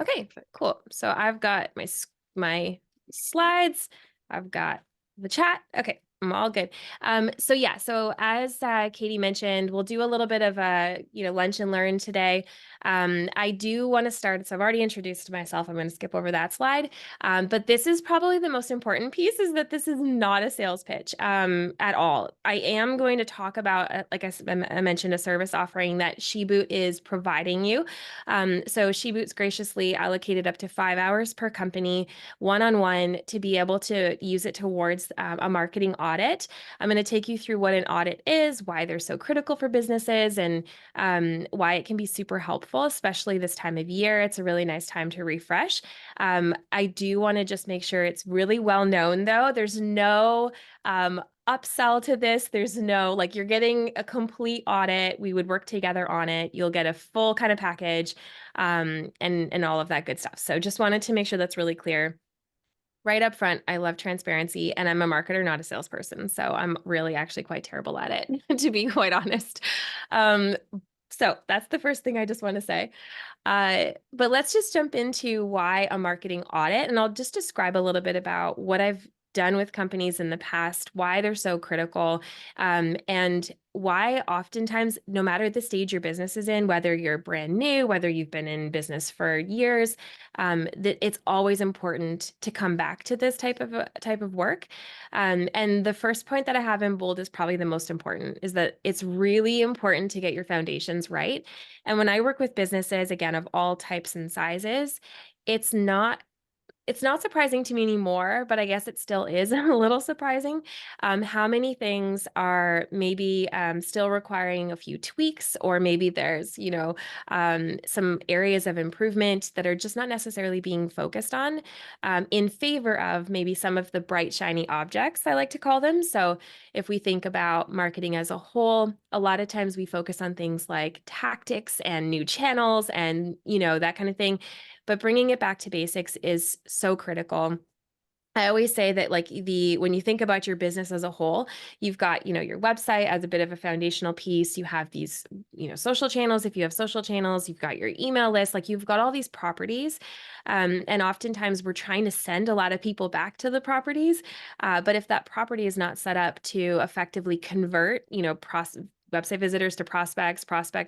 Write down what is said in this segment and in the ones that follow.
Okay, cool. So I've got my slides. I've got the chat. Okay, I'm all good. So as Katie mentioned, we'll do a little bit of a lunch and learn today. I do want to start. So I've already introduced myself. I'm going to skip over that slide. But this is probably the most important piece: is that this is not a sales pitch at all. I am going to talk about, like I mentioned, a service offering that SheBoot is providing you. So SheBoot's graciously allocated up to 5 hours per company, one-on-one, to be able to use it towards a marketing audit. I'm going to take you through what an audit is, why they're so critical for businesses, and why it can be super helpful, especially this time of year. It's a really nice time to refresh. I do want to just make sure it's really well known, though. There's no upsell to this. There's no, like, you're getting a complete audit. We would work together on it. You'll get a full kind of package, and all of that good stuff. So just wanted to make sure that's really clear right up front. I love transparency, and I'm a marketer, not a salesperson. So I'm really actually quite terrible at it, to be quite honest. Um, so that's the first thing I just want to say. But let's just jump into why a marketing audit, and I'll just describe a little bit about what I've done with companies in the past, why they're so critical, and why oftentimes, no matter the stage your business is in, whether you're brand new, whether you've been in business for years, that it's always important to come back to this type of work. And the first point that I have in bold is probably the most important: is that it's really important to get your foundations right. And when I work with businesses, again, of all types and sizes, it's not it's not surprising to me anymore, but I guess it still is a little surprising, how many things are maybe still requiring a few tweaks, or maybe there's, some areas of improvement that are just not necessarily being focused on, in favor of maybe some of the bright, shiny objects, I like to call them. So if we think about marketing as a whole, a lot of times we focus on things like tactics and new channels and, that kind of thing. But bringing it back to basics is so critical. I always say that, like, when you think about your business as a whole, you've got, your website as a bit of a foundational piece. You have these, social channels. If you have social channels, you've got your email list, like you've got all these properties. And oftentimes we're trying to send a lot of people back to the properties. But if that property is not set up to effectively convert, website visitors to prospects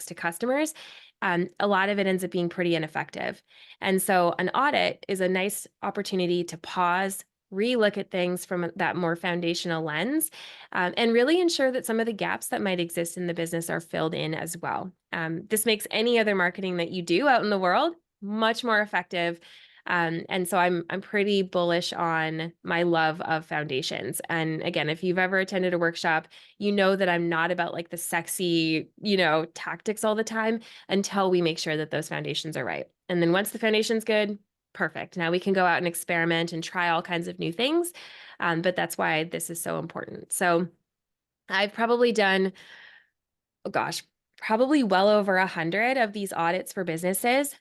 to customers, a lot of it ends up being pretty ineffective. And so an audit is a nice opportunity to pause, relook at things from that more foundational lens, and really ensure that some of the gaps that might exist in the business are filled in as well. This makes any other marketing that you do out in the world much more effective. And so I'm pretty bullish on my love of foundations. And again, if you've ever attended a workshop, you know that I'm not about like the sexy, tactics all the time, until we make sure that those foundations are right. And then once the foundation's good, perfect. Now we can go out and experiment and try all kinds of new things. But that's why this is so important. So I've probably done, oh gosh, probably well over 100 of these audits for businesses.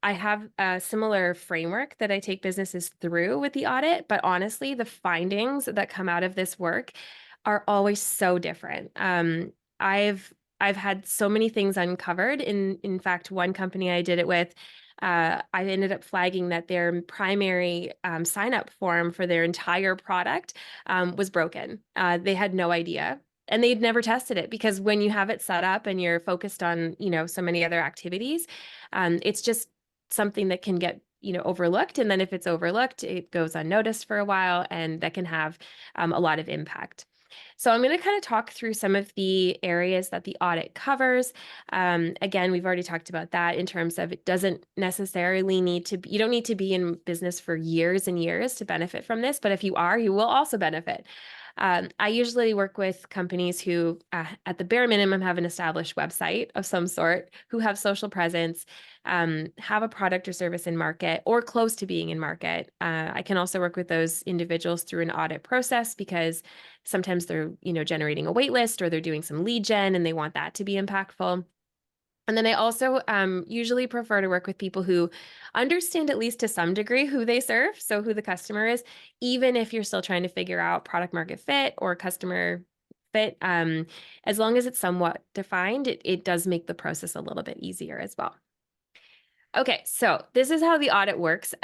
I have a similar framework that I take businesses through with the audit, but honestly, the findings that come out of this work are always so different. I've had so many things uncovered. In fact, one company I did it with, I ended up flagging that their primary sign up form for their entire product was broken. They had no idea. And they'd never tested it, because when you have it set up and you're focused on, so many other activities, it's just something that can get, overlooked. And then if it's overlooked, it goes unnoticed for a while, and that can have a lot of impact. So I'm going to kind of talk through some of the areas that the audit covers. Again, we've already talked about that in terms of it doesn't necessarily you don't need to be in business for years and years to benefit from this, but if you are, you will also benefit. I usually work with companies who, at the bare minimum, have an established website of some sort, who have social presence, have a product or service in market or close to being in market. I can also work with those individuals through an audit process, because sometimes they're, generating a wait list, or they're doing some lead gen and they want that to be impactful. And then I also usually prefer to work with people who understand, at least to some degree, who they serve, so who the customer is, even if you're still trying to figure out product market fit or customer fit. As long as it's somewhat defined, it does make the process a little bit easier as well. Okay, so this is how the audit works.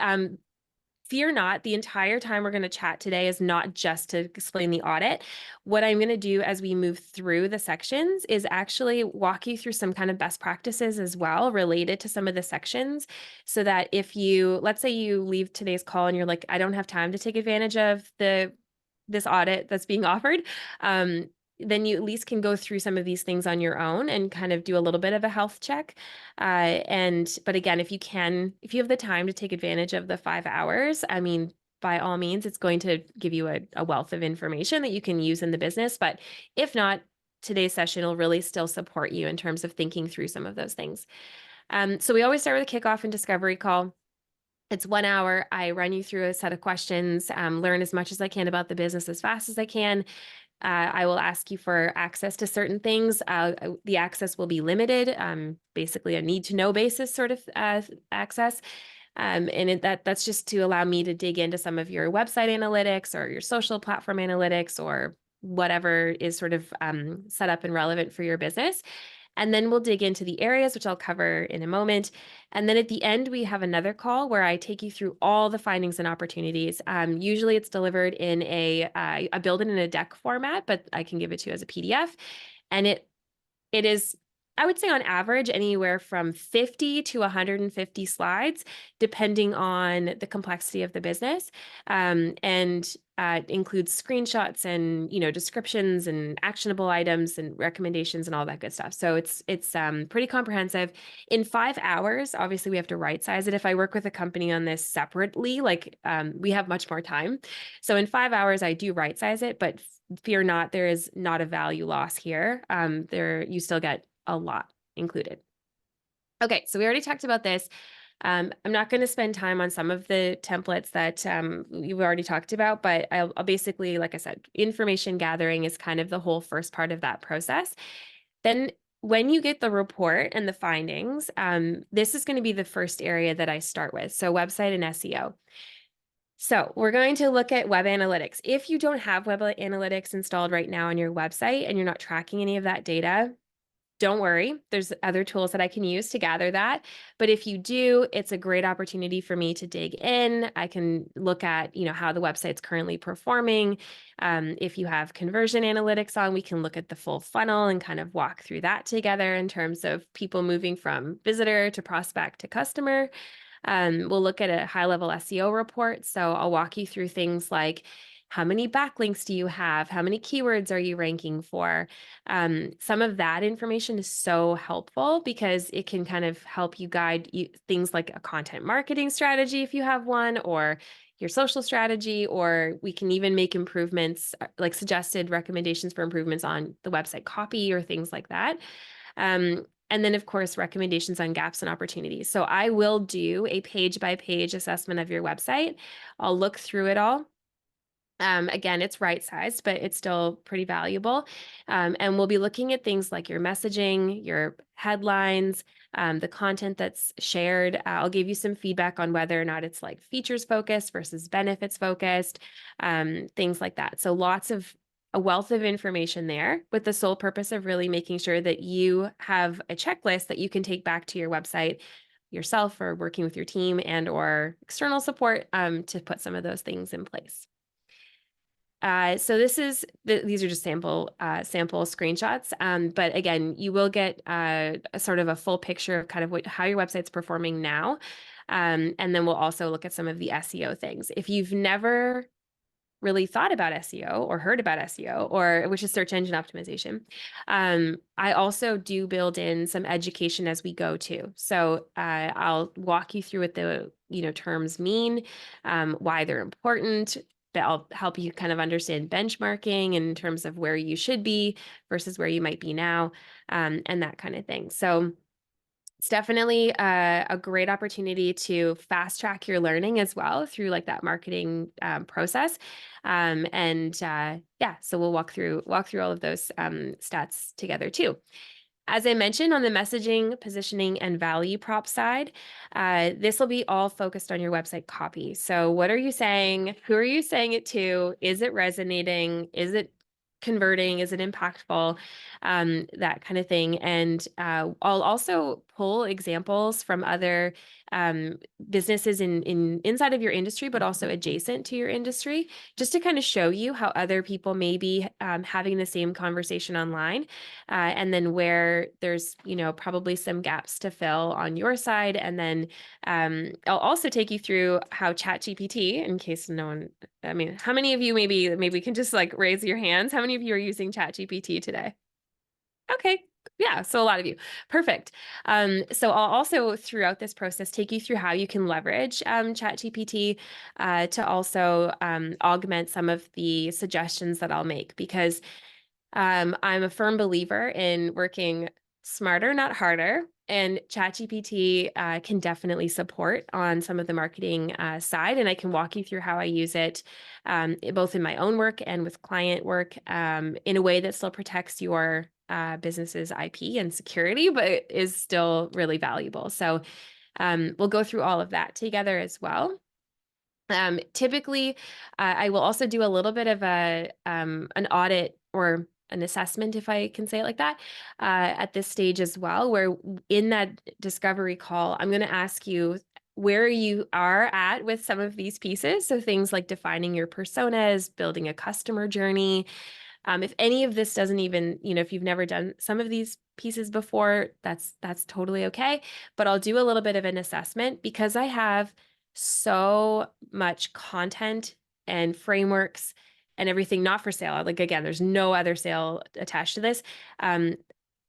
Fear not, the entire time we're going to chat today is not just to explain the audit. What I'm going to do as we move through the sections is actually walk you through some kind of best practices as well related to some of the sections, so that if you, let's say you leave today's call and you're like, I don't have time to take advantage of this audit that's being offered, um, then you at least can go through some of these things on your own and kind of do a little bit of a health check. But again, if you have the time to take advantage of the 5 hours, I mean, by all means, it's going to give you a wealth of information that you can use in the business. But if not, today's session will really still support you in terms of thinking through some of those things. So we always start with a kickoff and discovery call. It's 1 hour. I run you through a set of questions, learn as much as I can about the business as fast as I can. I will ask you for access to certain things. The access will be limited, basically a need to know basis sort of access. That's just to allow me to dig into some of your website analytics or your social platform analytics or whatever is sort of set up and relevant for your business. And then we'll dig into the areas, which I'll cover in a moment. And then at the end, we have another call where I take you through all the findings and opportunities. Usually it's delivered in I build it in a deck format, but I can give it to you as a PDF. And it is, I would say on average, anywhere from 50 to 150 slides, depending on the complexity of the business. And includes screenshots and, descriptions and actionable items and recommendations and all that good stuff. So it's pretty comprehensive. In 5 hours, obviously we have to right size it. If I work with a company on this separately, we have much more time. So in 5 hours, I do right size it, but fear not, there is not a value loss here. You still get a lot included. Okay, so we already talked about this. I'm not going to spend time on some of the templates that you've already talked about, but I'll basically, like I said, information gathering is kind of the whole first part of that process. Then when you get the report and the findings, this is going to be the first area that I start with. So website and SEO. So we're going to look at web analytics. If you don't have web analytics installed right now on your website and you're not tracking any of that data, don't worry, there's other tools that I can use to gather that. But if you do, it's a great opportunity for me to dig in. I can look at, how the website's currently performing. If you have conversion analytics on, we can look at the full funnel and kind of walk through that together in terms of people moving from visitor to prospect to customer. We'll look at a high-level SEO report. So I'll walk you through things like, how many backlinks do you have? How many keywords are you ranking for? Some of that information is so helpful because it can kind of help you guide things like a content marketing strategy if you have one, or your social strategy, or we can even make improvements, like suggested recommendations for improvements on the website copy or things like that. And then, of course, recommendations on gaps and opportunities. So I will do a page-by-page assessment of your website. I'll look through it all. Again, it's right-sized, but it's still pretty valuable. And we'll be looking at things like your messaging, your headlines, the content that's shared. I'll give you some feedback on whether or not it's like features focused versus benefits focused, things like that. So a wealth of information there, with the sole purpose of really making sure that you have a checklist that you can take back to your website yourself, or working with your team and or external support to put some of those things in place. So these are just sample screenshots. But again, you will get a sort of a full picture of kind of how your website's performing now. And then we'll also look at some of the SEO things. If you've never really thought about SEO or heard about SEO, which is search engine optimization, I also do build in some education as we go too. So I'll walk you through what the terms mean, why they're important. That'll help you kind of understand benchmarking in terms of where you should be versus where you might be now, and that kind of thing. So it's definitely a great opportunity to fast track your learning as well through like that marketing process. So we'll walk through all of those stats together too. As I mentioned, on the messaging, positioning, and value prop side, this will be all focused on your website copy. So what are you saying? Who are you saying it to? Is it resonating? Is it converting? Is it impactful? That kind of thing. And I'll also pull examples from other businesses in inside of your industry, but also adjacent to your industry, just to kind of show you how other people may be having the same conversation online, and then where there's, probably some gaps to fill on your side. And then I'll also take you through how ChatGPT, in case no one, I mean, how many of you maybe we can just like raise your hands? How many of you are using ChatGPT today? Okay. Yeah, so a lot of you. Perfect. So I'll also throughout this process take you through how you can leverage ChatGPT to also augment some of the suggestions that I'll make, because I'm a firm believer in working smarter, not harder. And ChatGPT can definitely support on some of the marketing side. And I can walk you through how I use it, both in my own work and with client work, in a way that still protects your business's IP and security, but is still really valuable. So we'll go through all of that together as well. Typically, I will also do a little bit of an audit or an assessment, if I can say it like that, at this stage as well, where in that discovery call, I'm going to ask you where you are at with some of these pieces. So things like defining your personas, building a customer journey. If any of this doesn't even, if you've never done some of these pieces before, that's totally okay. But I'll do a little bit of an assessment because I have so much content and frameworks and everything not for sale. Like, again, there's no other sale attached to this,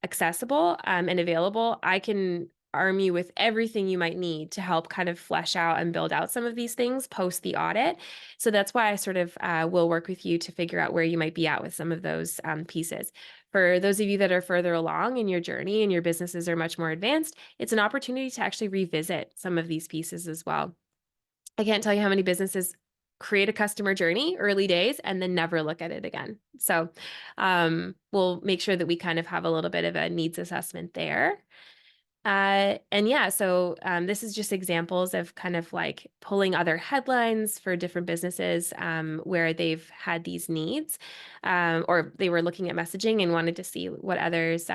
accessible and available. I can arm you with everything you might need to help kind of flesh out and build out some of these things post the audit. So that's why I sort of will work with you to figure out where you might be at with some of those pieces. For those of you that are further along in your journey and your businesses are much more advanced, it's an opportunity to actually revisit some of these pieces as well. I can't tell you how many businesses create a customer journey early days and then never look at it again. So we'll make sure that we kind of have a little bit of a needs assessment there. And yeah, so this is just examples of kind of like pulling other headlines for different businesses where they've had these needs, or they were looking at messaging and wanted to see what others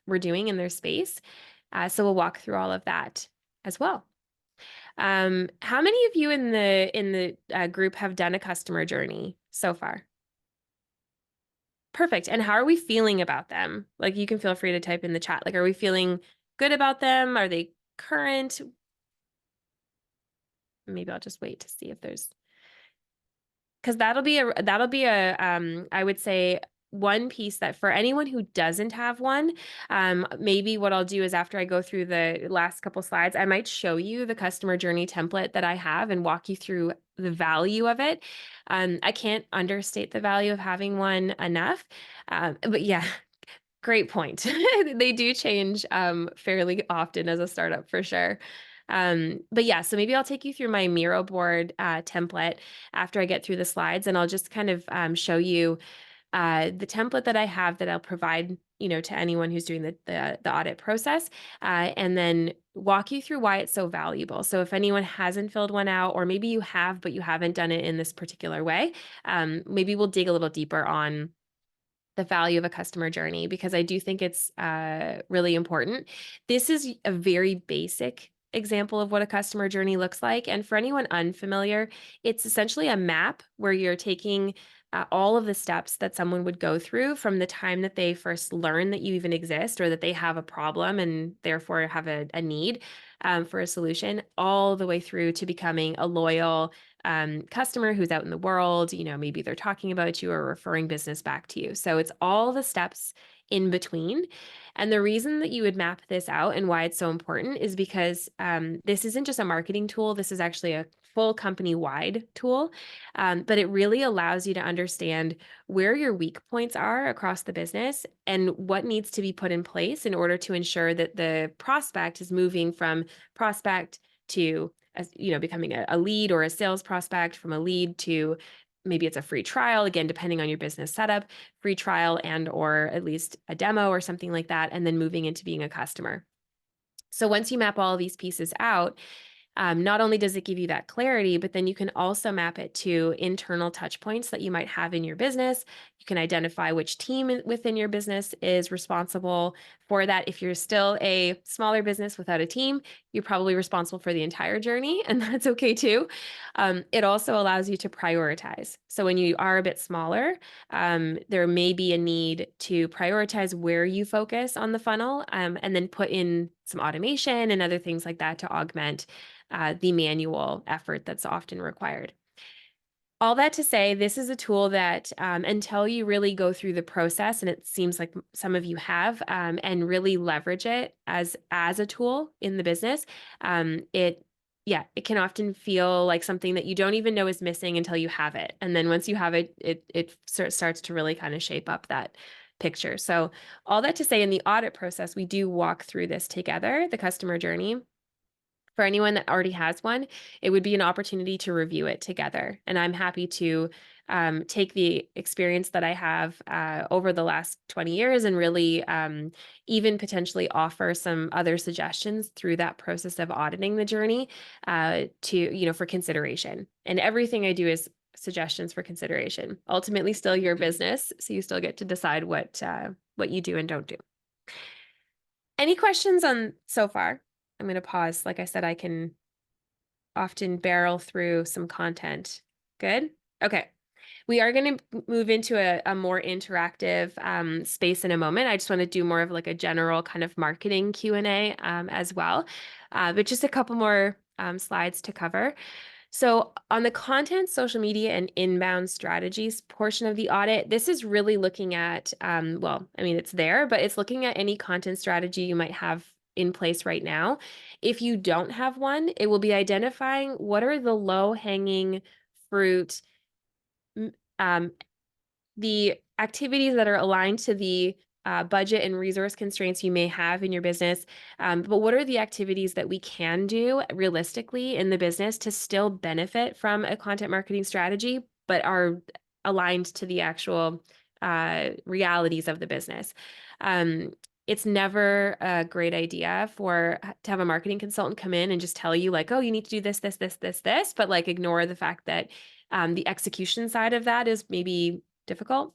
were doing in their space. So we'll walk through all of that as well. How many of you in the group have done a customer journey so far? Perfect. And how are we feeling about them? Like, you can feel free to type in the chat. Like, are we feeling good about them? Are they current? Maybe I'll just wait to see if there's, because that'll be a I would say one piece that for anyone who doesn't have one, maybe what I'll do is after I go through the last couple slides, I might show you the customer journey template that I have and walk you through the value of it. I can't understate the value of having one enough, but yeah. Great point. They do change fairly often as a startup for sure. But yeah, so maybe I'll take you through my Miro board template after I get through the slides, and I'll just kind of show you the template that I have that I'll provide, to anyone who's doing the audit process, and then walk you through why it's so valuable. So if anyone hasn't filled one out, or maybe you have, but you haven't done it in this particular way, maybe we'll dig a little deeper on the value of a customer journey, because I do think it's really important. This is a very basic example of what a customer journey looks like. And for anyone unfamiliar, it's essentially a map where you're taking all of the steps that someone would go through from the time that they first learn that you even exist, or that they have a problem and therefore have a need for a solution, all the way through to becoming a loyal customer who's out in the world. Maybe they're talking about you or referring business back to you. So it's all the steps in between. And the reason that you would map this out and why it's so important is because this isn't just a marketing tool. This is actually a full company-wide tool, but it really allows you to understand where your weak points are across the business and what needs to be put in place in order to ensure that the prospect is moving from prospect to, as becoming a lead, or a sales prospect from a lead to maybe it's a free trial, again, depending on your business setup, free trial and or at least a demo or something like that, and then moving into being a customer. So once you map all of these pieces out, Not only does it give you that clarity, but then you can also map it to internal touch points that you might have in your business. You can identify which team within your business is responsible for that. If you're still a smaller business without a team, you're probably responsible for the entire journey, and that's okay too. It also allows you to prioritize. So when you are a bit smaller, there may be a need to prioritize where you focus on the funnel, and then put in some automation and other things like that to augment the manual effort that's often required. All that to say, this is a tool that until you really go through the process, and it seems like some of you have, and really leverage it as a tool in the business, it can often feel like something that you don't even know is missing until you have it. And then once you have it, it starts to really kind of shape up that picture. So all that to say, in the audit process, we do walk through this together, the customer journey. For anyone that already has one, it would be an opportunity to review it together. And I'm happy to take the experience that I have over the last 20 years and really even potentially offer some other suggestions through that process of auditing the journey for consideration. And everything I do is suggestions for consideration. Ultimately, still your business, so you still get to decide what you do and don't do. Any questions on so far? I'm going to pause. Like I said, I can often barrel through some content. Good? Okay. We are going to move into a more interactive space in a moment. I just want to do more of like a general kind of marketing Q&A as well. But just a couple more slides to cover. So on the content, social media, and inbound strategies portion of the audit, this is really looking at, it's there, but it's looking at any content strategy you might have in place right now. If you don't have one, it will be identifying what are the low-hanging fruit, the activities that are aligned to the budget and resource constraints you may have in your business. But what are the activities that we can do realistically in the business to still benefit from a content marketing strategy, but are aligned to the actual realities of the business? It's never a great idea to have a marketing consultant come in and just tell you like, oh, you need to do this, this, this, this, this, but like ignore the fact that the execution side of that is maybe difficult.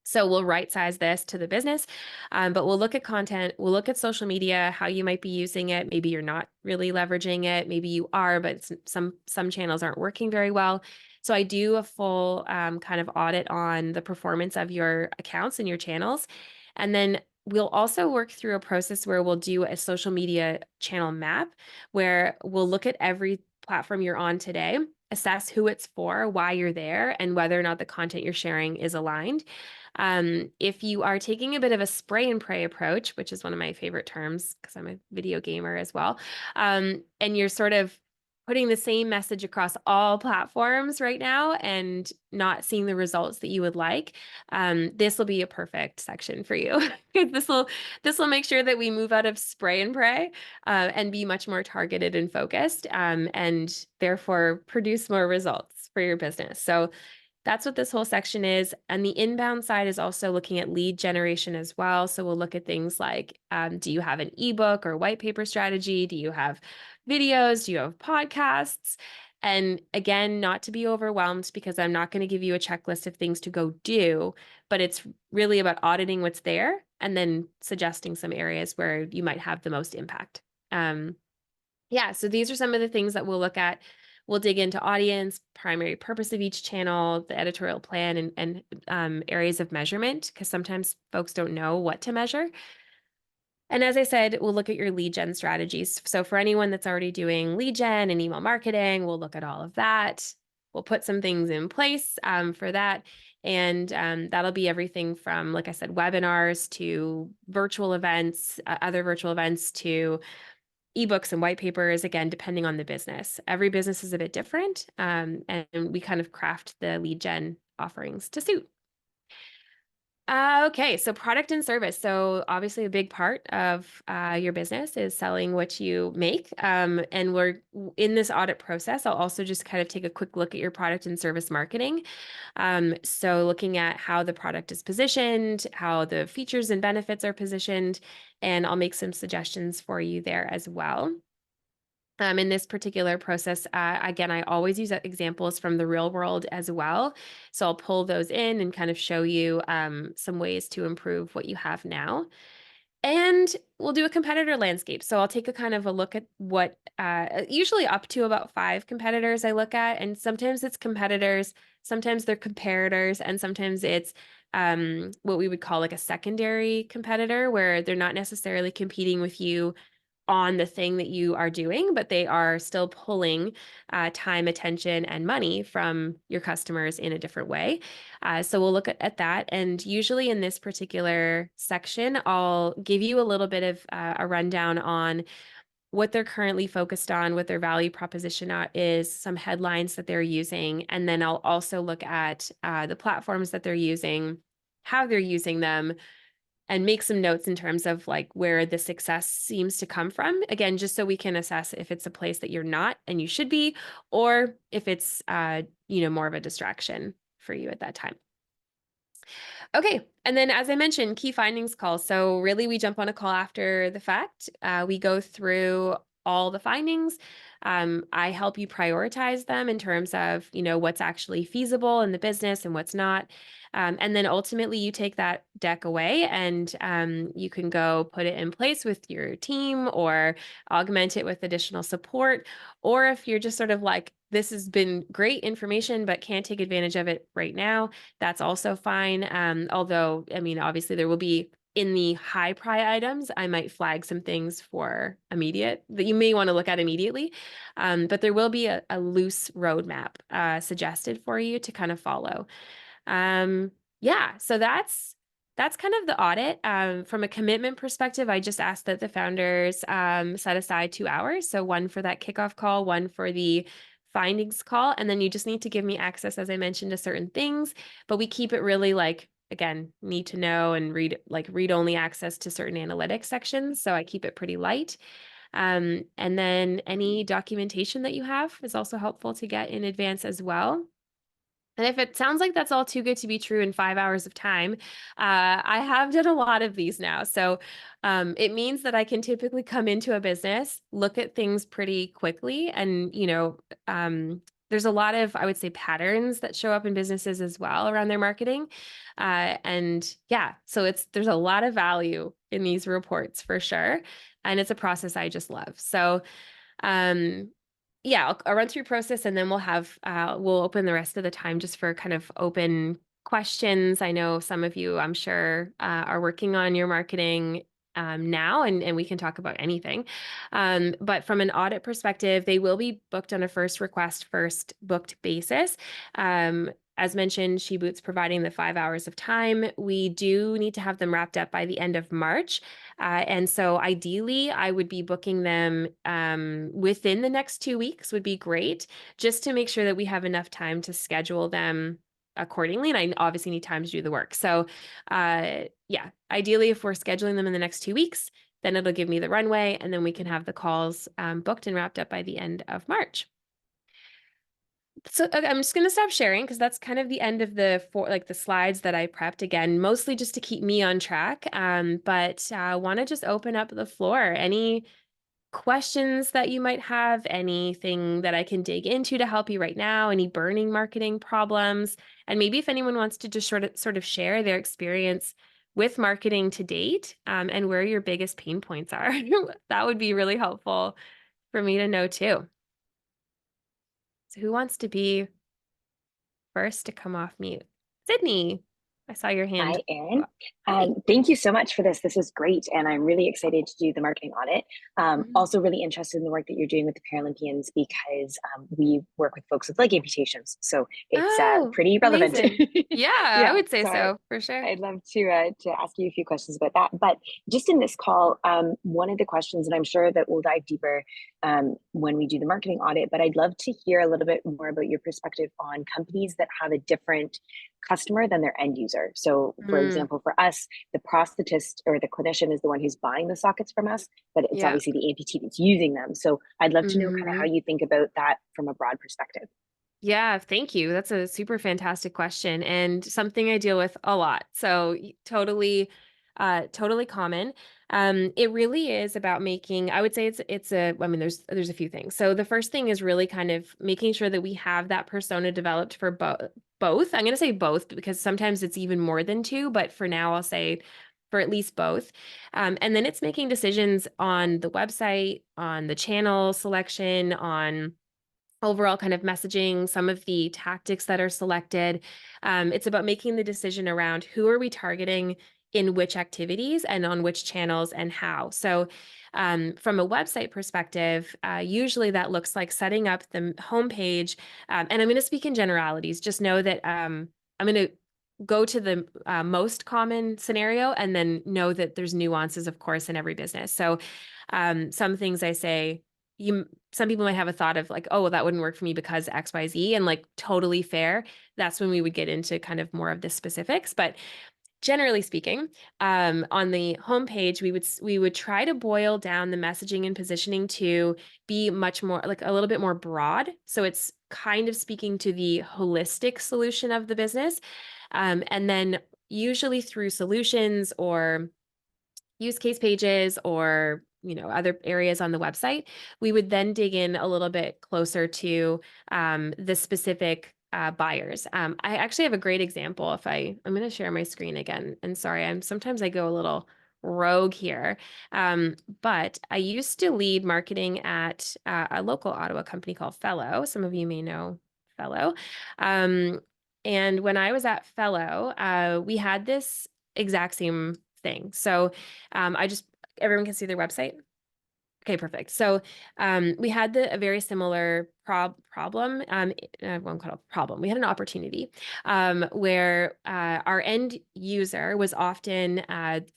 So we'll right size this to the business, but we'll look at content, we'll look at social media, how you might be using it. Maybe you're not really leveraging it. Maybe you are, but some channels aren't working very well. So I do a full kind of audit on the performance of your accounts and your channels. And then we'll also work through a process where we'll do a social media channel map, where we'll look at every platform you're on today, assess who it's for, why you're there, and whether or not the content you're sharing is aligned. If you are taking a bit of a spray and pray approach, which is one of my favorite terms because I'm a video gamer as well, and you're sort of putting the same message across all platforms right now and not seeing the results that you would like, this will be a perfect section for you. Because this will make sure that we move out of spray and pray and be much more targeted and focused, and therefore produce more results for your business. So that's what this whole section is. And the inbound side is also looking at lead generation as well. So we'll look at things like, do you have an ebook or white paper strategy? Do you have videos? Do you have podcasts? And again, not to be overwhelmed, because I'm not going to give you a checklist of things to go do, but it's really about auditing what's there and then suggesting some areas where you might have the most impact. So these are some of the things that we'll look at. We'll dig into audience, primary purpose of each channel, the editorial plan, and areas of measurement, because sometimes folks don't know what to measure. And as I said, we'll look at your lead gen strategies. So for anyone that's already doing lead gen and email marketing, we'll look at all of that. We'll put some things in place for that. And that'll be everything from, like I said, webinars to virtual events, other virtual events, to ebooks and white papers, again, depending on the business. Every business is a bit different, and we kind of craft the lead gen offerings to suit. Okay, so product and service. So obviously a big part of your business is selling what you make. And we're in this audit process. I'll also just kind of take a quick look at your product and service marketing. So looking at how the product is positioned, how the features and benefits are positioned, and I'll make some suggestions for you there as well. In this particular process, again, I always use examples from the real world as well. So I'll pull those in and kind of show you some ways to improve what you have now. And we'll do a competitor landscape. So I'll take a kind of a look at what, usually up to about 5 competitors I look at. And sometimes it's competitors, sometimes they're comparators, and sometimes it's what we would call like a secondary competitor, where they're not necessarily competing with you on the thing that you are doing, but they are still pulling time, attention, and money from your customers in a different way. So we'll look at that. And usually in this particular section, I'll give you a little bit of a rundown on what they're currently focused on, what their value proposition is, some headlines that they're using. And then I'll also look at the platforms that they're using, how they're using them, and make some notes in terms of like where the success seems to come from. Again, just so we can assess if it's a place that you're not and you should be, or if it's more of a distraction for you at that time. Okay, and then as I mentioned, key findings call. So really we jump on a call after the fact. We go through all the findings. I help you prioritize them in terms of, what's actually feasible in the business and what's not. And then ultimately you take that deck away and you can go put it in place with your team or augment it with additional support. Or if you're just sort of like, this has been great information, but can't take advantage of it right now, that's also fine. Although, I mean, obviously there will be in the high pry items, I might flag some things for immediate that you may want to look at immediately. But there will be a loose roadmap suggested for you to kind of follow. Yeah, so that's kind of the audit. From a commitment perspective, I just asked that the founders set aside 2 hours. So one for that kickoff call, one for the findings call, and then you just need to give me access, as I mentioned, to certain things. But we keep it really like, again, need to know and read only access to certain analytics sections. So I keep it pretty light. And then any documentation that you have is also helpful to get in advance as well. And if it sounds like that's all too good to be true in 5 hours of time, I have done a lot of these now. So it means that I can typically come into a business, look at things pretty quickly. And, there's a lot of, I would say, patterns that show up in businesses as well around their marketing. And yeah, so there's a lot of value in these reports for sure. And it's a process I just love. So um, yeah, I'll run through process and then we'll open the rest of the time just for kind of open questions. I know some of you, I'm sure, are working on your marketing now, and we can talk about anything. But from an audit perspective, they will be booked on a first request, first booked basis. As mentioned, SheBoot's providing the 5 hours of time. We do need to have them wrapped up by the end of March. And so ideally, I would be booking them within the next 2 weeks would be great, just to make sure that we have enough time to schedule them accordingly. And I obviously need time to do the work. So yeah, ideally, if we're scheduling them in the next 2 weeks, then it'll give me the runway and then we can have the calls booked and wrapped up by the end of March. So okay, I'm just going to stop sharing because that's kind of the end of the slides that I prepped, again, mostly just to keep me on track. But I want to just open up the floor. Any questions that you might have, anything that I can dig into to help you right now, any burning marketing problems, and maybe if anyone wants to just sort of share their experience with marketing to date, and where your biggest pain points are. That would be really helpful for me to know too. So who wants to be first to come off mute? Sydney, I saw your hand. Hi, Erin. Hi. Thank you so much for this. This is great. And I'm really excited to do the marketing audit. Mhm. Also really interested in the work that you're doing with the Paralympians because we work with folks with leg amputations. So it's Oh, pretty relevant. amazing. Yeah, I Yeah. would say So so for sure. I'd love to ask you a few questions about that. But just in this call, one of the questions, and I'm sure that we'll dive deeper when we do the marketing audit, but I'd love to hear a little bit more about your perspective on companies that have a different customer than their end user. So, for Mm, example, for us, the prosthetist or the clinician is the one who's buying the sockets from us, but it's yeah. obviously the amputee that's using them. So, I'd love to know kind of how Mhm. you think about that from a broad perspective. Yeah, thank you. That's a super fantastic question and something I deal with a lot. So totally, totally common. It really is about making, I would say I mean, there's a few things. So the first thing is really kind of making sure that we have that persona developed for both. I'm going to say both because sometimes it's even more than two, but for now I'll say for at least both. And then it's making decisions on the website, on the channel selection, on overall kind of messaging, some of the tactics that are selected. It's about making the decision around who are we targeting in which activities and on which channels and how. So from a website perspective, usually that looks like setting up the homepage. And I'm going to speak in generalities. Just know that I'm going to go to the most common scenario and then know that there's nuances, of course, in every business. So some things I say, some people might have a thought of like, oh, well, that wouldn't work for me because XYZ, and like totally fair. That's when we would get into kind of more of the specifics. But generally speaking, on the homepage, we would try to boil down the messaging and positioning to be much more like a little bit more broad. So it's kind of speaking to the holistic solution of the business. And then usually through solutions or use case pages or other areas on the website, we would then dig in a little bit closer to the specific buyers. I actually have a great example. I'm going to share my screen again, and sorry, sometimes I go a little rogue here, but I used to lead marketing at a local Ottawa company called Fellow. Some of you may know Fellow. And when I was at Fellow, we had this exact same thing. So everyone can see their website. Okay, perfect. So we had a very similar problem. I won't call it a problem. We had an opportunity where our end user was often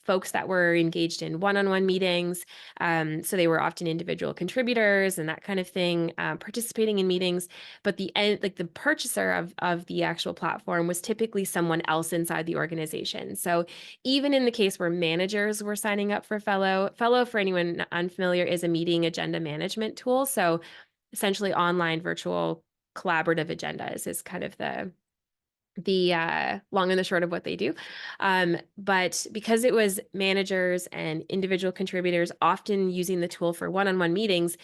folks that were engaged in one-on-one meetings. So they were often individual contributors and that kind of thing, participating in meetings. But the purchaser of the actual platform was typically someone else inside the organization. So even in the case where managers were signing up for Fellow, for anyone unfamiliar, is a meeting agenda management tool. So essentially online virtual collaborative agendas is kind of the long and the short of what they do. But because it was managers and individual contributors often using the tool for one-on-one meetings,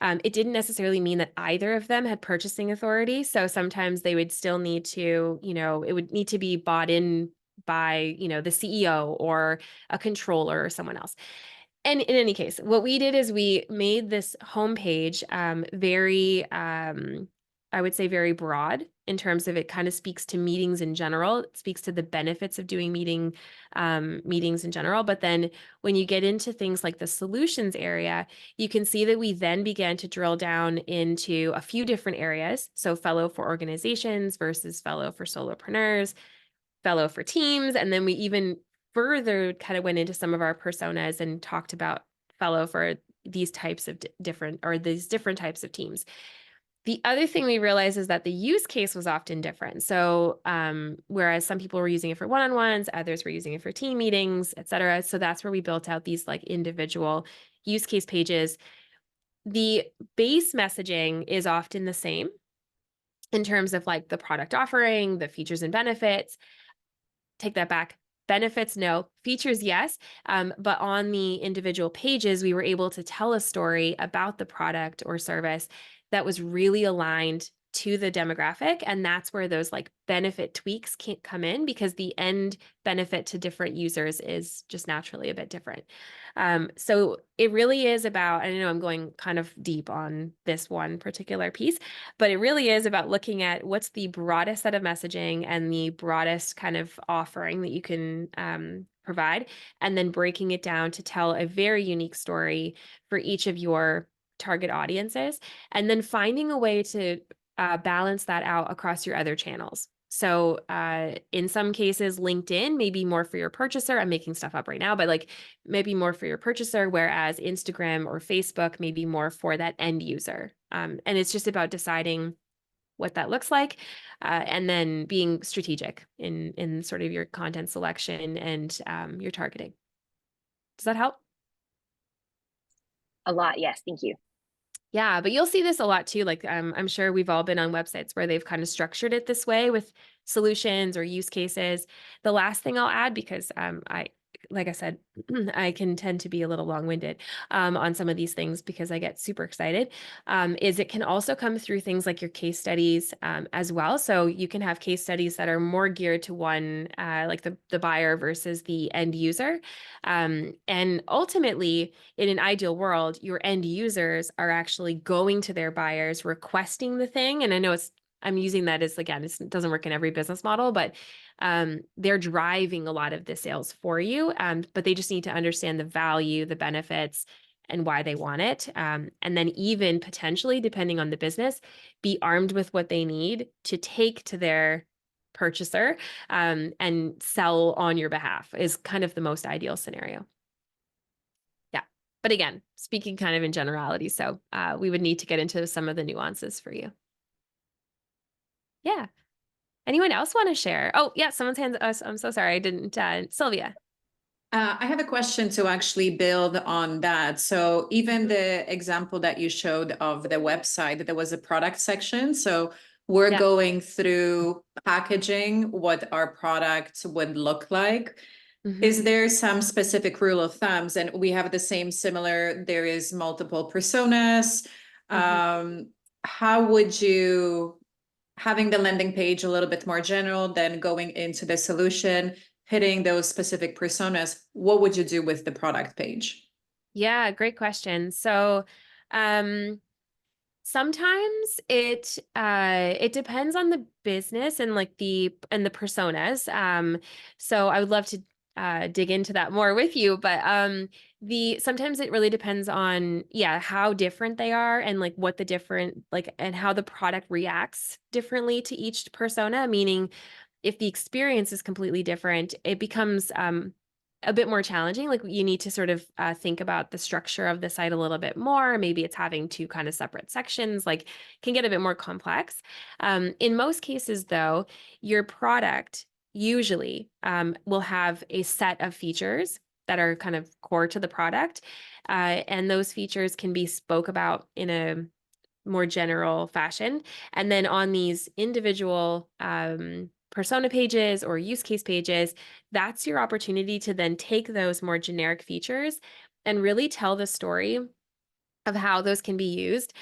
it didn't necessarily mean that either of them had purchasing authority. So sometimes they would still need to, it would need to be bought in by, the CEO or a controller or someone else. And in any case, what we did is we made this homepage very, I would say, very broad in terms of it kind of speaks to meetings in general. It speaks to the benefits of doing meetings in general. But then when you get into things like the solutions area, you can see that we then began to drill down into a few different areas. So Fellow for organizations versus Fellow for solopreneurs, Fellow for teams, and then we even further kind of went into some of our personas and talked about Fellow for these types of these different types of teams. The other thing we realized is that the use case was often different. So whereas some people were using it for one-on-ones, others were using it for team meetings, et cetera. So that's where we built out these like individual use case pages. The base messaging is often the same in terms of like the product offering, the features and benefits. Take that back. Benefits, no. Features, yes. But on the individual pages, we were able to tell a story about the product or service that was really aligned to the demographic. And that's where those like benefit tweaks can't come in because the end benefit to different users is just naturally a bit different. So it really is about, I know I'm going kind of deep on this one particular piece, but it really is about looking at what's the broadest set of messaging and the broadest kind of offering that you can provide, and then breaking it down to tell a very unique story for each of your target audiences, and then finding a way to balance that out across your other channels. So in some cases, LinkedIn may be more for your purchaser. I'm making stuff up right now, but like maybe more for your purchaser, whereas Instagram or Facebook may be more for that end user. And it's just about deciding what that looks like, and then being strategic in sort of your content selection and your targeting. Does that help? A lot, yes, thank you. Yeah, but you'll see this a lot too. Like I'm sure we've all been on websites where they've kind of structured it this way with solutions or use cases. The last thing I'll add, because like I said, I can tend to be a little long-winded on some of these things because I get super excited, is it can also come through things like your case studies as well. So you can have case studies that are more geared to one, like the buyer versus the end user. And ultimately, in an ideal world, your end users are actually going to their buyers, requesting the thing. And I know I'm using that as, again, it doesn't work in every business model, but they're driving a lot of the sales for you, but they just need to understand the value, the benefits, and why they want it. And then even potentially, depending on the business, be armed with what they need to take to their purchaser and sell on your behalf is kind of the most ideal scenario. Yeah. But again, speaking kind of in generality, so we would need to get into some of the nuances for you. Yeah. Anyone else want to share? Oh, yeah, someone's hands us. I'm so sorry. I didn't. Sylvia. I have a question to actually build on that. So even the example that you showed of the website, there was a product section. So we're Yeah. going through packaging, what our product would look like. Is there some specific rule of thumbs? And we have the same similar, there is multiple personas. How would you, having the landing page a little bit more general, then going into the solution, hitting those specific personas, what would you do with the product page? Yeah, great question. So, sometimes it depends on the business and like the personas. So I would love to dig into that more with you, but the sometimes it really depends on, yeah, how different they are and like what the different like and how the product reacts differently to each persona, meaning if the experience is completely different, it becomes a bit more challenging. Like you need to sort of think about the structure of the site a little bit more. Maybe it's having two kind of separate sections, like can get a bit more complex. In most cases, though, your product usually will have a set of features that are kind of core to the product. And those features can be spoke about in a more general fashion. And then on these individual persona pages or use case pages, that's your opportunity to then take those more generic features and really tell the story of how those can be used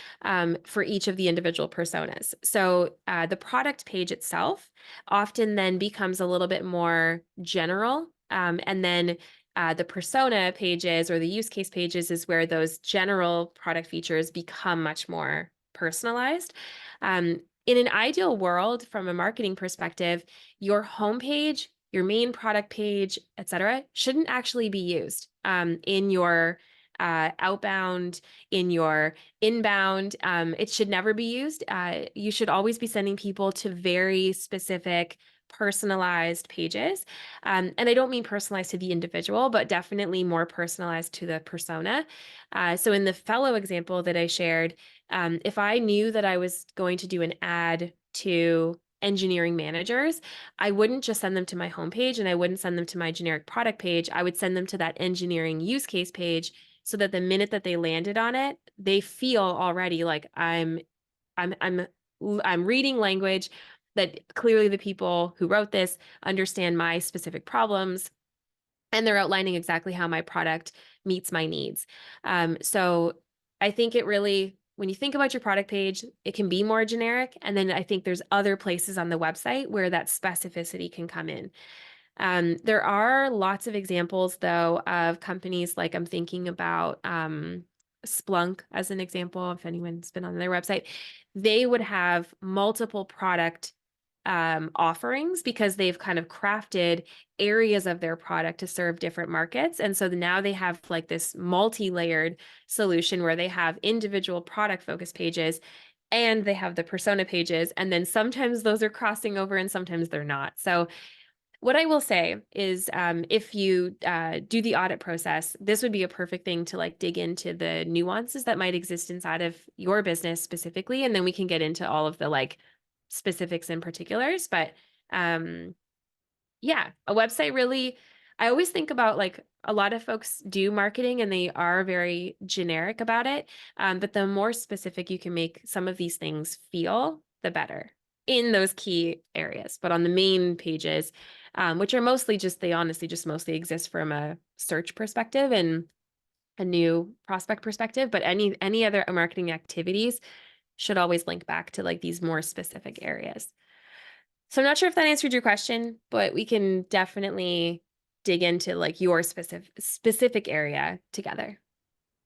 for each of the individual personas. So the product page itself often then becomes a little bit more general. And then the persona pages or the use case pages is where those general product features become much more personalized. In an ideal world, from a marketing perspective, your homepage, your main product page, et cetera, shouldn't actually be used in your outbound, in your inbound. It should never be used. You should always be sending people to very specific personalized pages. And I don't mean personalized to the individual, but definitely more personalized to the persona. So in the fellow example that I shared, if I knew that I was going to do an ad to engineering managers, I wouldn't just send them to my homepage and I wouldn't send them to my generic product page. I would send them to that engineering use case page so that the minute that they landed on it, they feel already like I'm reading language that clearly the people who wrote this understand my specific problems and they're outlining exactly how my product meets my needs. So I think it really, when you think about your product page, it can be more generic. And then I think there's other places on the website where that specificity can come in. There are lots of examples, though, of companies like I'm thinking about Splunk as an example, if anyone's been on their website, they would have multiple product offerings because they've kind of crafted areas of their product to serve different markets. And so now they have like this multi-layered solution where they have individual product focus pages and they have the persona pages. And then sometimes those are crossing over and sometimes they're not. So what I will say is if you do the audit process, this would be a perfect thing to like dig into the nuances that might exist inside of your business specifically. And then we can get into all of the like specifics and particulars. But yeah, a website really, I always think about like a lot of folks do marketing and they are very generic about it. But the more specific you can make some of these things feel, the better. in those key areas. But on the main pages, which are mostly just, they honestly just mostly exist from a search perspective and a new prospect perspective, but any other marketing activities should always link back to like these more specific areas. So I'm not sure if that answered your question, but we can definitely dig into like your specific area together.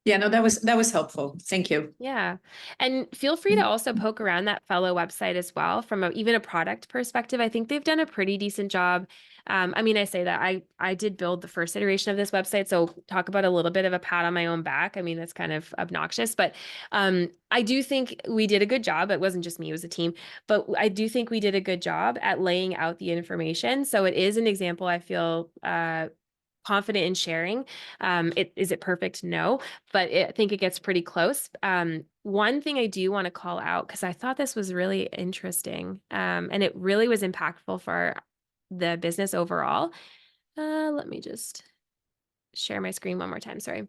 Yeah, no, that was helpful. Thank you. Yeah. And feel free to also poke around that Fellow website as well from even a product perspective. I think they've done a pretty decent job. I mean, I say that I did build the first iteration of this website, so talk about a little bit of a pat on my own back. I mean, that's kind of obnoxious, but I do think we did a good job. It wasn't just me, it was a team, but I do think we did a good job at laying out the information. So it is an example I feel confident in sharing. Is it perfect? No, but I think it gets pretty close. One thing I do want to call out, because I thought this was really interesting, and it really was impactful for the business overall. Let me just share my screen one more time. Sorry.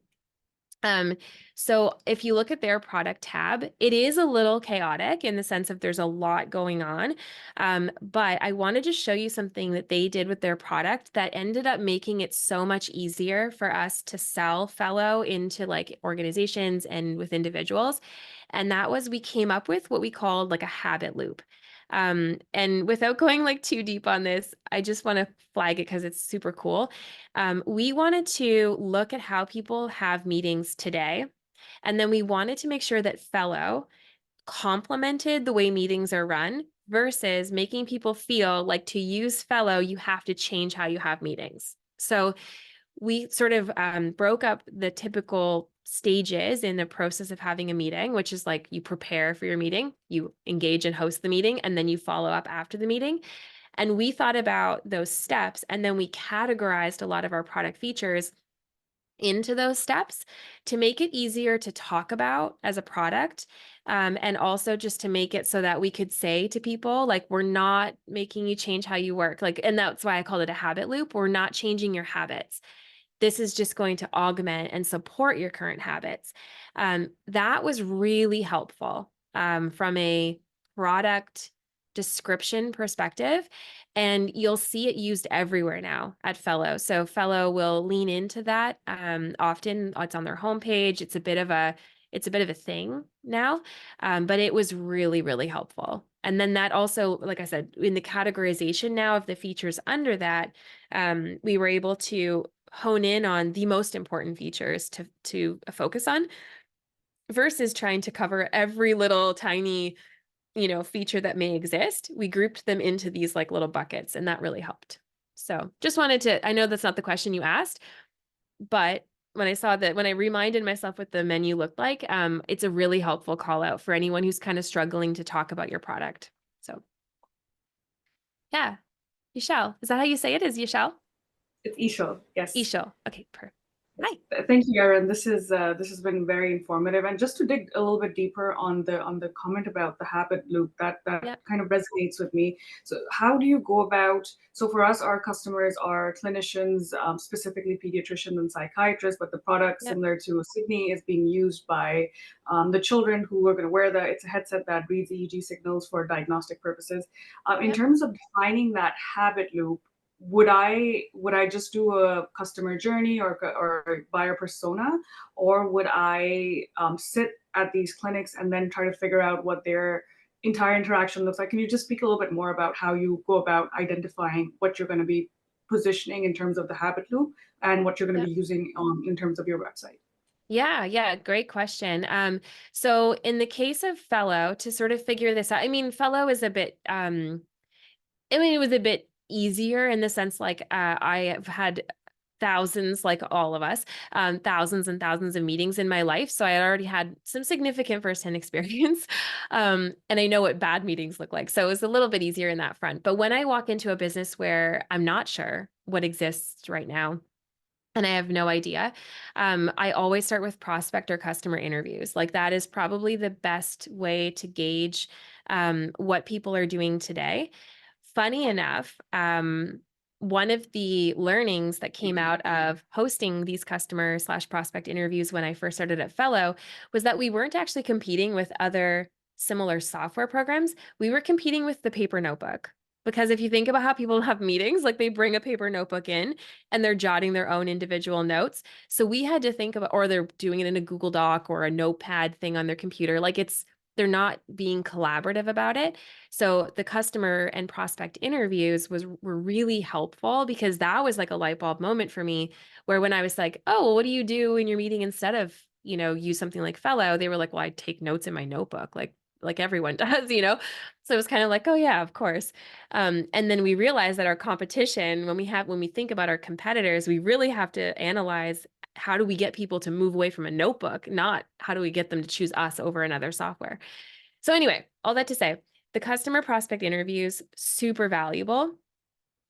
So if you look at their product tab, it is a little chaotic in the sense of there's a lot going on. But I want to just show you something that they did with their product that ended up making it so much easier for us to sell Fellow into like organizations and with individuals. And that was, we came up with what we called like a habit loop. And without going like too deep on this, I just want to flag it because it's super cool. We wanted to look at how people have meetings today. And then we wanted to make sure that Fellow complemented the way meetings are run versus making people feel like to use Fellow, you have to change how you have meetings. So we sort of broke up the typical stages in the process of having a meeting, which is like you prepare for your meeting, you engage and host the meeting, and then you follow up after the meeting. And we thought about those steps, and then we categorized a lot of our product features into those steps to make it easier to talk about as a product. And also just to make it so that we could say to people, like, we're not making you change how you work. Like, and that's why I called it a habit loop. We're not changing your habits. This is just going to augment and support your current habits. That was really helpful from a product description perspective. And you'll see it used everywhere now at Fellow. So Fellow will lean into that. Often it's on their homepage. It's a bit of a thing now, but it was really, really helpful. And then that also, like I said, in the categorization now of the features under that, we were able to hone in on the most important features to focus on versus trying to cover every little tiny, feature that may exist. We grouped them into these like little buckets, and that really helped. So just wanted to, I know that's not the question you asked, but when I saw that, when I reminded myself what the menu looked like, it's a really helpful call out for anyone who's kind of struggling to talk about your product. So yeah, Yishel, is that how you say it? Is Yishel? It's Ishal, yes. Ishel. Okay, perfect. Hi. Thank you, Erin. This has been very informative. And just to dig a little bit deeper on the comment about the habit loop, that Yep. kind of resonates with me. So how do you go about, so for us, our customers are clinicians, specifically pediatricians and psychiatrists, but the product, Yep. similar to Sydney, is being used by the children who are going to wear it's a headset that reads EEG signals for diagnostic purposes. In Yep. terms of defining that habit loop, would I just do a customer journey or buyer persona, or would I sit at these clinics and then try to figure out what their entire interaction looks like? Can you just speak a little bit more about how you go about identifying what you're going to be positioning in terms of the habit loop and what you're going to Yep. be using in terms of your website? Yeah, great question. So in the case of Fellow, to sort of figure this out, I mean, Fellow is a bit, it was a bit easier in the sense like I have had thousands, like all of us, thousands and thousands of meetings in my life. So I had already had some significant firsthand experience. And I know what bad meetings look like. So it was a little bit easier in that front. But when I walk into a business where I'm not sure what exists right now, and I have no idea, I always start with prospect or customer interviews. Like that is probably the best way to gauge what people are doing today. Funny enough, one of the learnings that came out of hosting these customer/prospect interviews when I first started at Fellow was that we weren't actually competing with other similar software programs, we were competing with the paper notebook. Because if you think about how people have meetings, like they bring a paper notebook in and they're jotting their own individual notes. So we had to think about, or they're doing it in a Google Doc or a notepad thing on their computer. Like they're not being collaborative about it. So the customer and prospect interviews were really helpful, because that was like a light bulb moment for me, where when I was like, oh, well, what do you do in your meeting instead of, use something like Fellow? They were like, well, I take notes in my notebook, like everyone does, So it was kind of like, oh yeah, of course. And then we realized that our competition, when we think about our competitors, we really have to analyze, how do we get people to move away from a notebook, not how do we get them to choose us over another software. So anyway, all that to say, the customer prospect interviews, super valuable.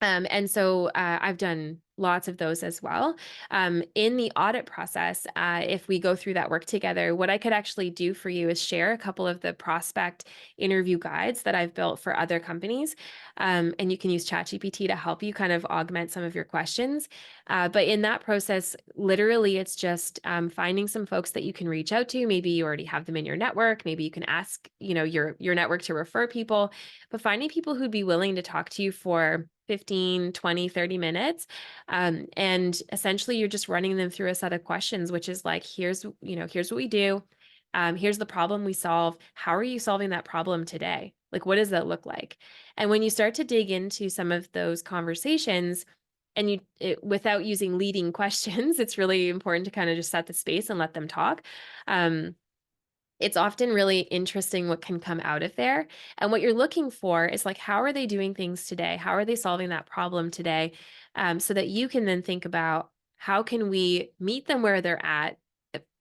And so I've done lots of those as well. In the audit process, if we go through that work together, what I could actually do for you is share a couple of the prospect interview guides that I've built for other companies. And you can use ChatGPT to help you kind of augment some of your questions. But in that process, literally, it's just finding some folks that you can reach out to. Maybe you already have them in your network. Maybe you can ask, your network to refer people, but finding people who'd be willing to talk to you for 15, 20, 30 minutes. And essentially you're just running them through a set of questions, which is like, here's what we do. Here's the problem we solve. How are you solving that problem today? Like, what does that look like? And when you start to dig into some of those conversations, and without using leading questions, it's really important to kind of just set the space and let them talk. It's often really interesting what can come out of there. And what you're looking for is like, how are they doing things today? How are they solving that problem today? So that you can then think about, how can we meet them where they're at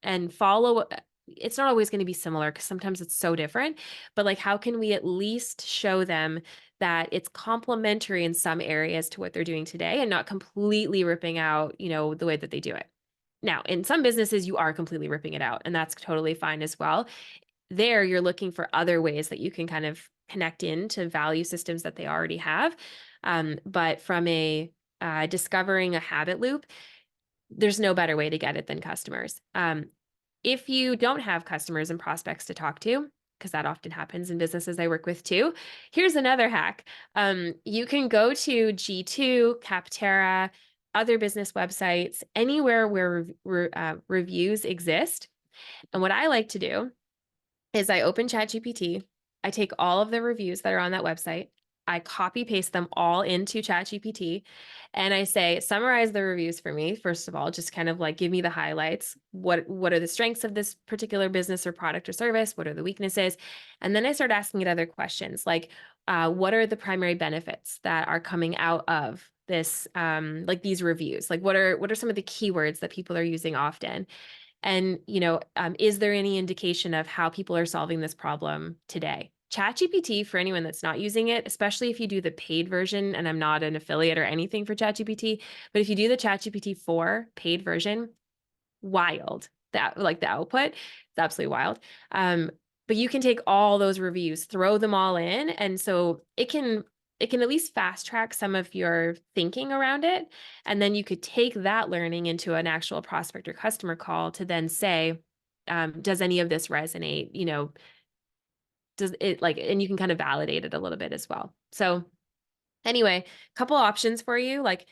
and follow. It's not always going to be similar, because sometimes it's so different, but like, how can we at least show them that it's complementary in some areas to what they're doing today, and not completely ripping out, the way that they do it. Now, in some businesses, you are completely ripping it out, and that's totally fine as well. There, you're looking for other ways that you can kind of connect into value systems that they already have. But from a discovering a habit loop, there's no better way to get it than customers. If you don't have customers and prospects to talk to, because that often happens in businesses I work with too, here's another hack. You can go to G2, Capterra, other business websites, anywhere where reviews exist. And what I like to do is I open ChatGPT, I take all of the reviews that are on that website, I copy paste them all into ChatGPT, and I say, summarize the reviews for me. First of all, just kind of like give me the highlights. What are the strengths of this particular business or product or service? What are the weaknesses? And then I start asking it other questions, like, what are the primary benefits that are coming out of this, like these reviews? Like, what are some of the keywords that people are using often? And, is there any indication of how people are solving this problem today? ChatGPT, for anyone that's not using it, especially if you do the paid version, and I'm not an affiliate or anything for ChatGPT, but if you do the ChatGPT 4 paid version, wild. That, like, the output, it's absolutely wild. But you can take all those reviews, throw them all in, and so it can at least fast track some of your thinking around it. And then you could take that learning into an actual prospect or customer call to then say, does any of this resonate? Does it, like, and you can kind of validate it a little bit as well. So anyway, a couple options for you. Like,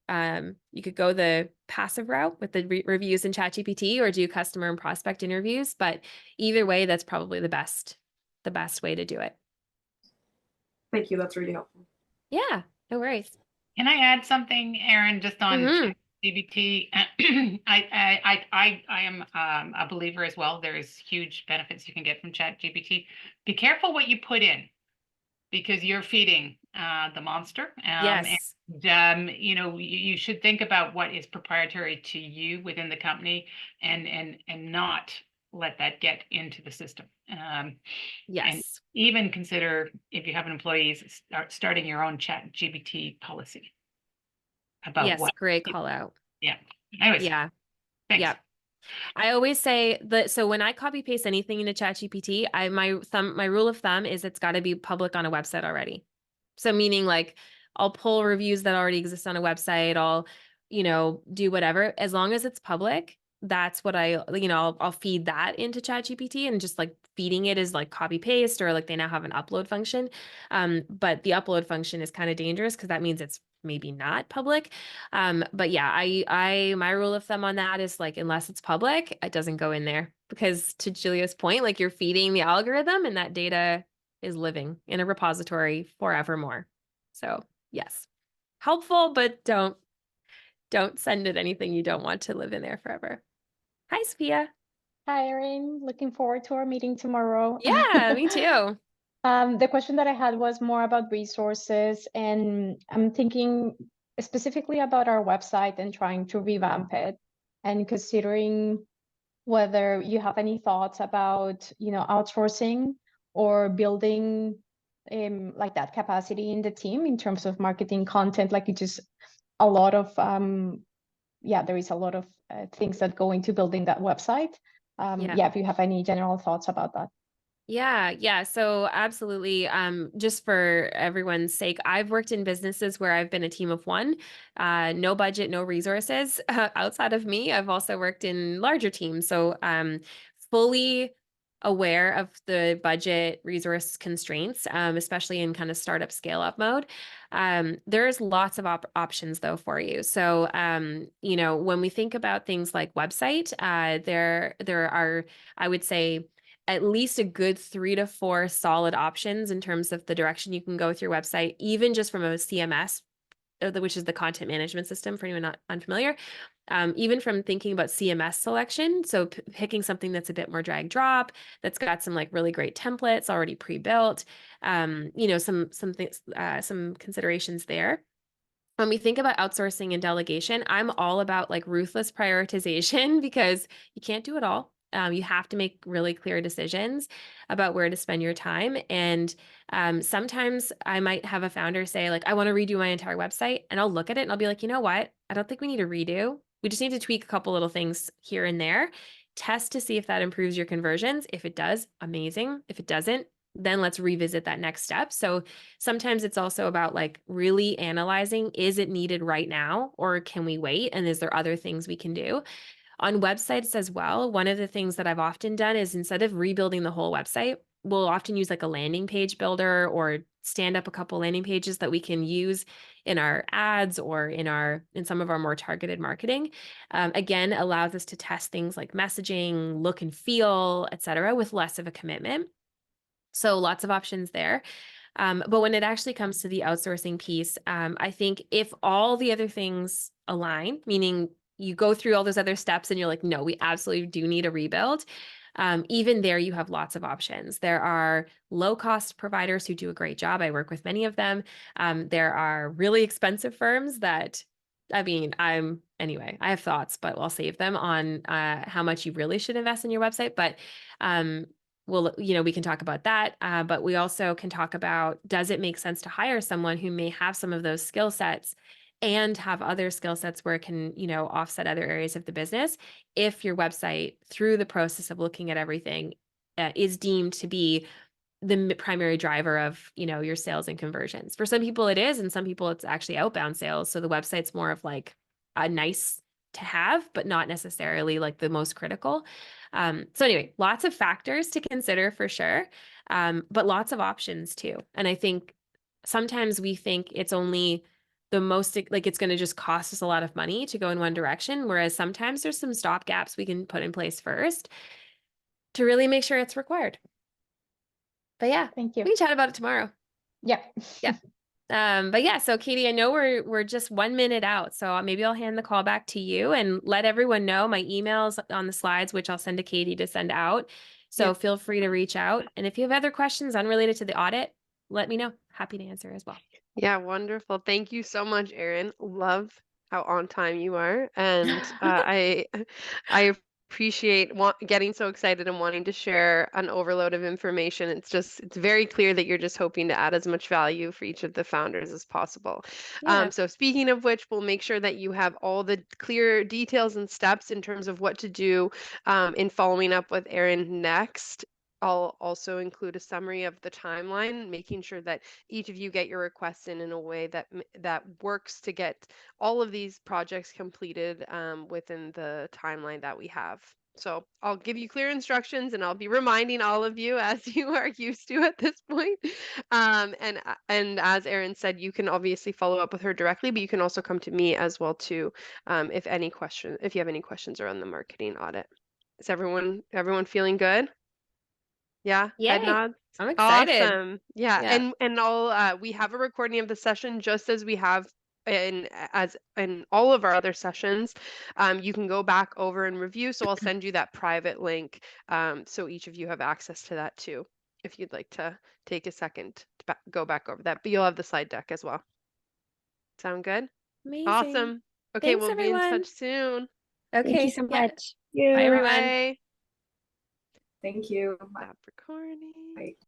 you could go the passive route with the reviews in ChatGPT, or do customer and prospect interviews. But either way, that's probably the best way to do it. Thank you. That's really helpful. Yeah, no worries. Can I add something, Erin, just on ChatGPT? I am a believer as well. There's huge benefits you can get from ChatGPT. Be careful what you put in, because you're feeding the monster. Yes. And you should think about what is proprietary to you within the company, and not let that get into the system. Yes. And even consider, if you have employees, starting your own ChatGPT policy about yes, what. great call out. Yeah. Anyways. Yeah. Thanks. Yeah. I always say that, so when I copy paste anything into ChatGPT, my rule of thumb is it's got to be public on a website already. So meaning, like, I'll pull reviews that already exist on a website, I'll, do whatever, as long as it's public, that's what I'll feed that into ChatGPT, and just like feeding it is like copy paste, or like they now have an upload function. But the upload function is kind of dangerous because that means it's maybe not public. But yeah, my rule of thumb on that is like, unless it's public, it doesn't go in there, because to Julia's point, like you're feeding the algorithm and that data is living in a repository forevermore. So yes, helpful, but don't send it anything you don't want to live in there forever. Hi, Sophia. Hi, Erin. Looking forward to our meeting tomorrow. Yeah, me too. The question that I had was more about resources, and I'm thinking specifically about our website and trying to revamp it, and considering whether you have any thoughts about, outsourcing or building like that capacity in the team in terms of marketing content. Like, it's just a lot of there is a lot of things that go into building that website. If you have any general thoughts about that. Yeah. So absolutely. Just for everyone's sake, I've worked in businesses where I've been a team of one, no budget, no resources outside of me. I've also worked in larger teams. So fully aware of the budget resource constraints, especially in kind of startup scale up mode. There's lots of options though for you. So, when we think about things like website, there are, I would say, at least a good 3 to 4 solid options in terms of the direction you can go with your website, even just from a CMS, which is the content management system for anyone not unfamiliar. Even from thinking about CMS selection, so picking something that's a bit more drag drop, that's got some like really great templates already pre-built, some things, some considerations there. When we think about outsourcing and delegation, I'm all about like ruthless prioritization, because you can't do it all. You have to make really clear decisions about where to spend your time. And sometimes I might have a founder say like, I want to redo my entire website, and I'll look at it and I'll be like, you know what? I don't think we need a redo. We just need to tweak a couple little things here and there. Test to see if that improves your conversions. If it does, amazing. If it doesn't, then let's revisit that next step. So sometimes it's also about like really analyzing, is it needed right now, or can we wait? And is there other things we can do? On websites as well, one of the things that I've often done is, instead of rebuilding the whole website, we'll often use like a landing page builder, or stand up a couple landing pages that we can use in our ads or in some of our more targeted marketing. Again, allows us to test things like messaging, look and feel, etc., with less of a commitment. So lots of options there. But when it actually comes to the outsourcing piece, I think if all the other things align, meaning you go through all those other steps and you're like, no, we absolutely do need a rebuild. Even there, you have lots of options. There are low-cost providers who do a great job. I work with many of them. There are really expensive firms that, I have thoughts, but I'll save them on how much you really should invest in your website. But we can talk about that. But we also can talk about, does it make sense to hire someone who may have some of those skill sets and have other skill sets where it can, offset other areas of the business, if your website, through the process of looking at everything, is deemed to be the primary driver of, your sales and conversions. For some people it is, and some people it's actually outbound sales. So the website's more of like a nice to have, but not necessarily like the most critical. So anyway, lots of factors to consider for sure, but lots of options too. And I think sometimes we think it's only the most, like it's going to just cost us a lot of money to go in one direction, whereas sometimes there's some stop gaps we can put in place first to really make sure it's required. But yeah, Thank you. we can chat about it tomorrow. Yeah. But yeah, so Katie, I know we're just 1 minute out, so maybe I'll hand the call back to you and let everyone know my email's on the slides, which I'll send to Katie to send out. So feel free to reach out. And if you have other questions unrelated to the audit, let me know. Happy to answer as well. Yeah, wonderful. Thank you so much, Erin. Love how on time you are. And I appreciate getting so excited and wanting to share an overload of information. It's very clear that you're just hoping to add as much value for each of the founders as possible. Yeah. So speaking of which, we'll make sure that you have all the clear details and steps in terms of what to do in following up with Erin next. I'll also include a summary of the timeline, making sure that each of you get your requests in a way that that works to get all of these projects completed within the timeline that we have. So I'll give you clear instructions, and I'll be reminding all of you, as you are used to at this point. And as Erin said, you can obviously follow up with her directly, but you can also come to me as well too, if you have any questions around the marketing audit. Is everyone feeling good? Yeah, head Yay. nods. I'm excited. Awesome. Yeah, Yeah. and I'll we have a recording of the session just as we have in all of our other sessions. You can go back over and review, so I'll send you that private link so each of you have access to that too, if you'd like to take a second to go back over that. But you'll have the slide deck as well. Sound good? Amazing. Awesome. Okay, Thanks, we'll be in everyone. touch soon. Okay. Thank you so Yeah. much. Bye, everyone. Bye. Thank you. Stop recording. Bye.